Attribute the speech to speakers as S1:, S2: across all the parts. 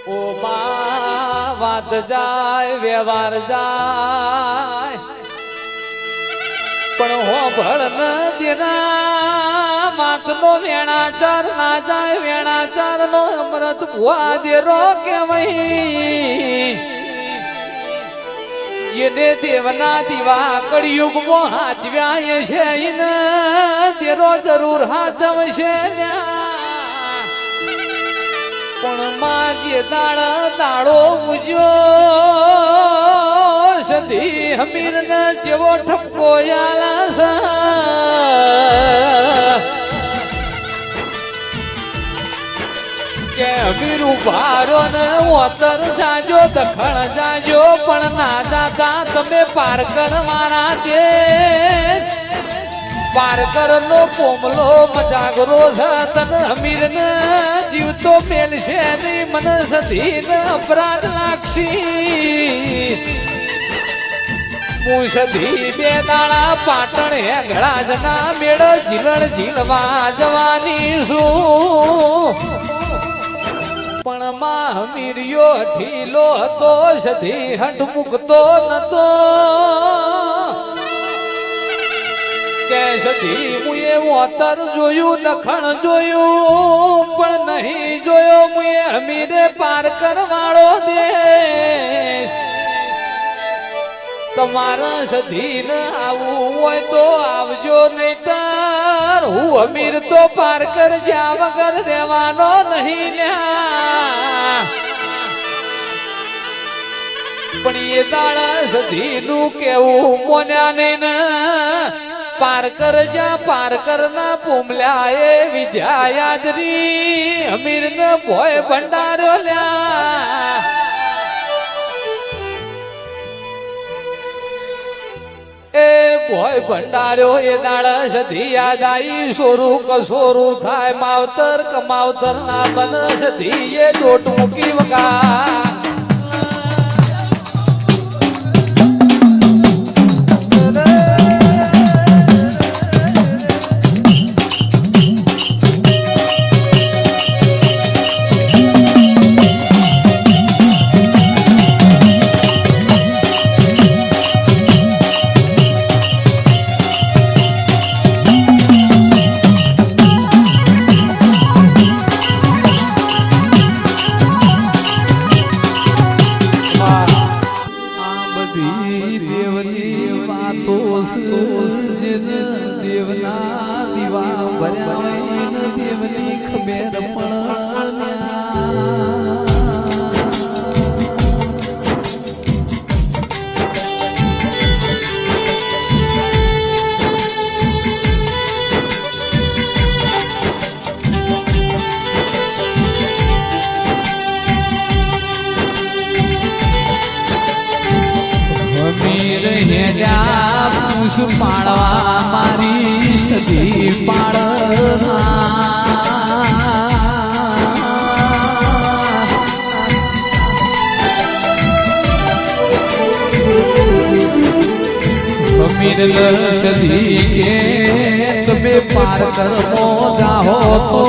S1: ઓ બા વાત જાય વ્યવહાર જાય પણ હો ભળ ન દેના માતનો વેણાચાર ના જાય વેણાચાર નો અમૃત ભુવા દેરો કેવાય એને દેવના દીવા કળિયુગમાં હાચવ્યા છે એને દેરો જરૂર હાચવશે પણ માં જે દાડો ઉજ્યો સધી હમીર ને જેવો ઠપકો કે હમીર ઉભારો ને ઓતર જાજો દખણ જાજો પણ ના દાદા તમે પારકર મારા દેશ પારકર નો કોમલો મજાગરો છે તન હમીર ને જીવતો મેલશે નહીં મન સધી ને અપરાધ લાગશી હું સધી બે દાડા પાટણ હેંગળા જના મેળ ઝીલણ ઝીલવા જવાની છું પણ માં હમીરિયો ઢીલો હતો સધી હઠ મૂકતો નતો કે સધી મુએ ઓતર જોયું દખણ જોયું પણ નહીં જોયો મુએ હમીરે પાર કરવાળો દેશ તમારા સધી ને આવું હોય તો આવજો નહીતર હું હમીર તો પાર કર જ્યાં વગર રહેવાનો નહીં લ્યા પણ એ દાડા સધી નું કેવું મોન્યા નહીં ને પારકર જા પારકર ના પુમલ્યા એ વિદ્યા યાદરી અમીર ને ભોય ભંડારો લ્યા એ ભોય ભંડાર્યો એ દાડા સધી યાદ આવી સોરું કસોરું થાય માવતર કમાવતર ના બન સધી એ દોટ મૂકી વગા દેવના દીવા ભર્યા દેવની ખબર પાડવા મારી સધી પાડ સધી કે તમે પાર કરો જાહો તો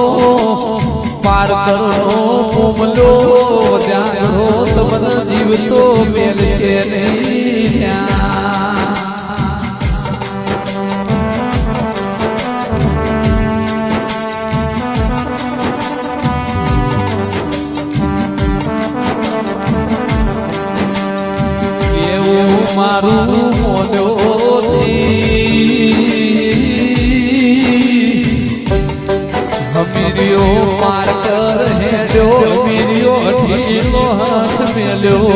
S1: પાર કરો કોમલો જાહો તમને જીવતો મેલશે નહીં મારું મોઢો હમીરિયો પાર કર હેડ્યો હમીરિયો ઢીલો હાથ મેલ્યો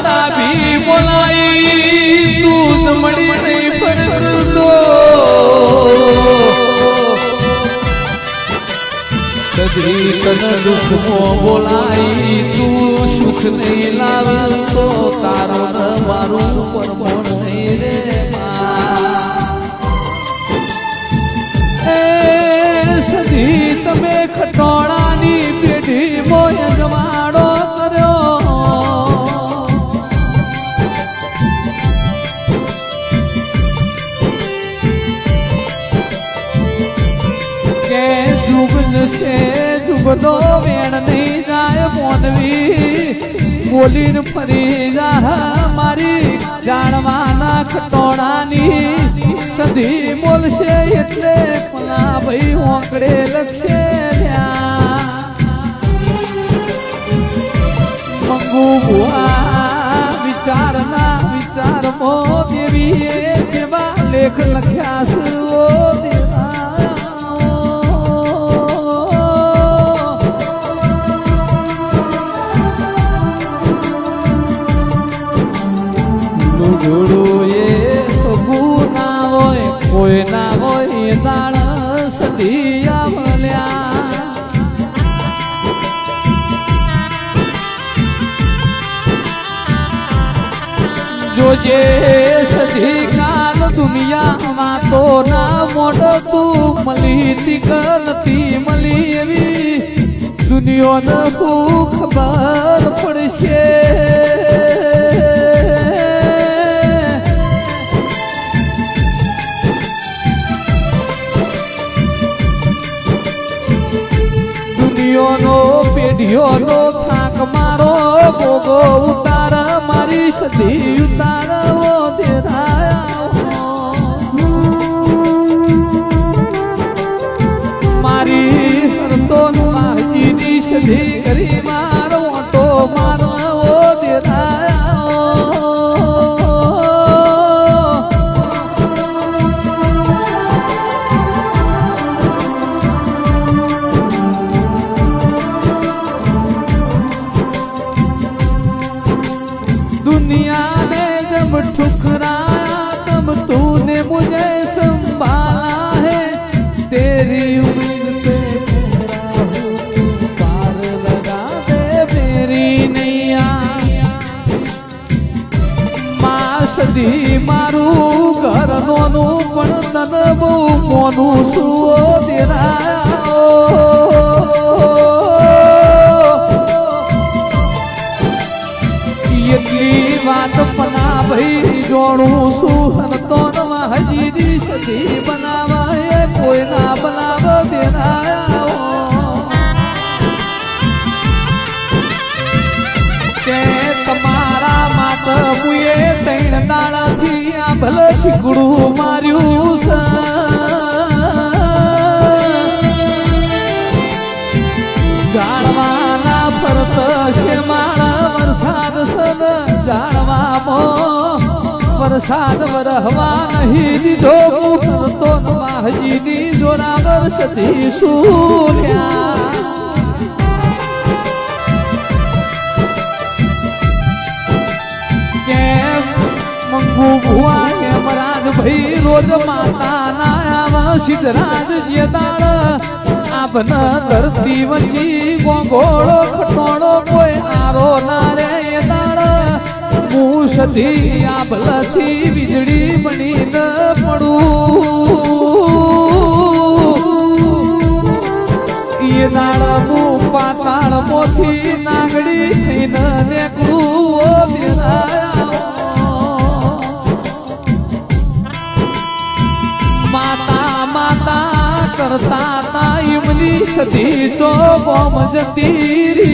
S1: ડાભી બોલાઈ તું મળી નહીં પડતો સધી તન દુઃખમાં બોલાઈ તું સુખ નહીં લાવતો તારો ન મારું પરમોણ નહીં રે સધી તમે ખટોળાની પેઢી મોય જમાડો કર્યો છે જુગનો વેણ નહીં જાય મોનવી બોલીને ફરી જા મારી જાણવાના ખટોણાની સધી બોલશે એટલે પલા ભાઈ હોંકડે લખશે મંગુ ભુઆ વિચારના વિચારમો દેવીએ જેવા લેખ લખ્યા સુઓ કોઈ ના હોય દાળ સદી આવલ્યા જોજે સદી કાલ દુનિયામાં તો ના મોડ તું મળી તીક નથી મળી એવી દુનિયાને ખબર પડશે પેઢીઓનો થાક મારો ગોગો ઉતાર મારી સદી ઉતારવો મારી હરતો માજીની સદી કરી મારો ઓટો મારવો दुनिया ने जब ठुकराया तब तूने मुझे संभाला है तेरी उम्मीद पे पार लगा दे मेरी नैया मां सदी मारू घर नोનું પણ તન બહુ મોનું સુઓ દેરાયા એટલી વાત પના ભાઈ જોડું છું તો હજી સદી બનાવાય કોઈ ના બનાવ દેનાયા કે તમારા માત મુએ તૈણ દાડાથી આ ભલ છીકડું માર્યું છે જાણવાના ફરત છે મારા વરસાદ સદ જાણવામાં વરસાદ વરહવા નહીં દીધો તો માહજીની જોરાવર સતી સૂર્યા કેમ મંગુ ભુઆ કેમ રાજ ભાઈ રોજ માતા ના આવા સિદ્ધરાજ જે દાળ આપન ધરતી વચ્ચી ગોગોળો ખટોળો કોઈ આરો ના રે દાળ હું સધી આભલથી વીજળી બની ન પડું એ દાળ હું પાતાળ મોથી નાગડી થઈને નીકળું માતા માતા કરતા તા ઇમની સદી તો ગોમ જતી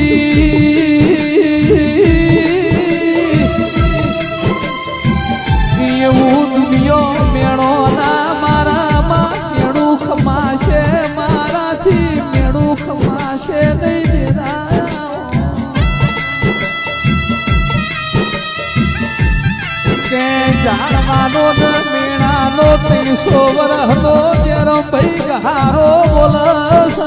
S1: એવું દુનિયો મેળો ના મારામાં મેળું ખમાશે મારાથી મેળું ખમાશે નહીં દેરા કે જાણવાનો ન મેળાનો 300 વરહનો જેરો ભાઈ ગહારો બોલસ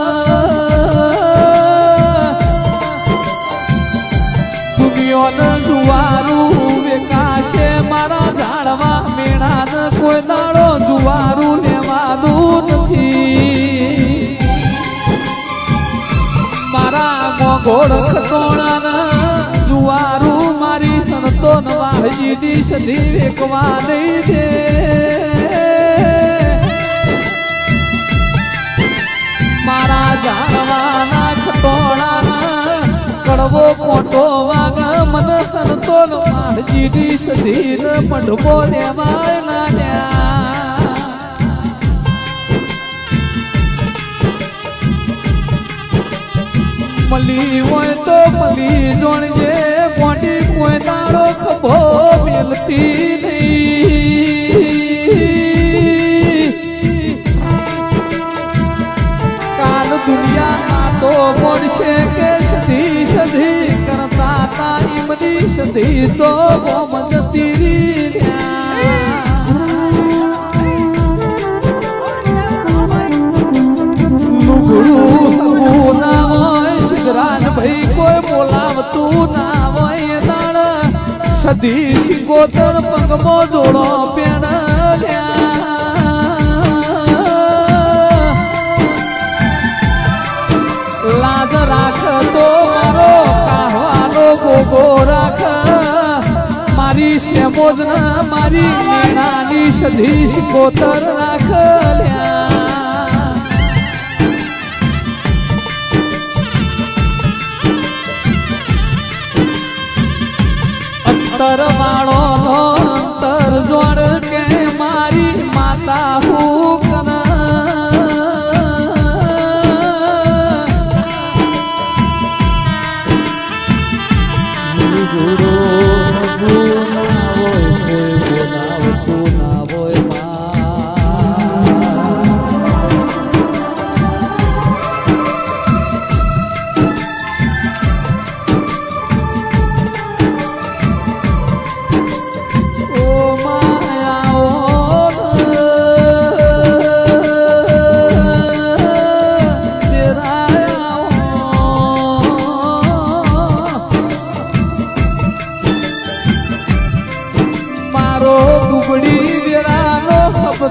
S1: દુનિયાને જુવારું વેકાશે મારા ઝાડવા મેળાને કોઈ દાડો જુવારું લેવાનું નથી મારા મોગોળ ખટોણાના જુવારું મારી સંતો નવાહજીની સદી વેકવા નહીં દે મારા જાણવાના ખટોણાના કડવો મોટો વાગ મન સંતો નવાહજીની સદીને મઢબો દેવાય ના મલી હોય તો મલી જોણજે મોટી કોઈ દાડો ખભો મેલતી નહીં કાલ દુનિયામાં તો મળશે કે સધી સધી કરતા તારી બધી સધી તો મદતી ભાઈ કોઈ બોલાવતું ના હોય દાણ સધી શિકોતર પગમો જોડો પેણ લાજ રાખ તો મારો કાહવાનો ગોગો રાખ મારી શેમોજ મારી મેણાની સધી શિકોતર રાખ વાળો અંતર જોડ કે મારી માતા હું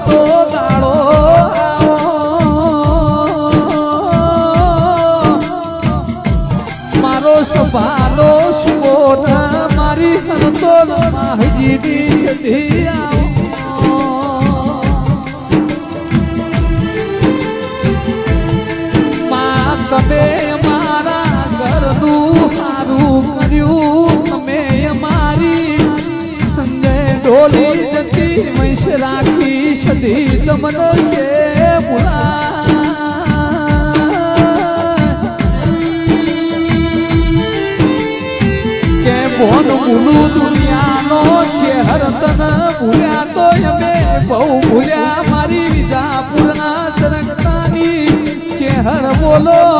S1: તો દાડો મારો સભાનો શુભો મારી હરતો માહજીની સધી માં તમે મારા ઘરનું સારું કર્યું તમે મારી સંજય ઢોલી જતી વંશ રાખી સધી તમને છે કે ભોન ભૂલું દુનિયાનો છે હરતન ભૂલ્યા તો અમે બહુ ભૂલ્યા મારી વિજાપુરના જનકતાની ચેહર બોલો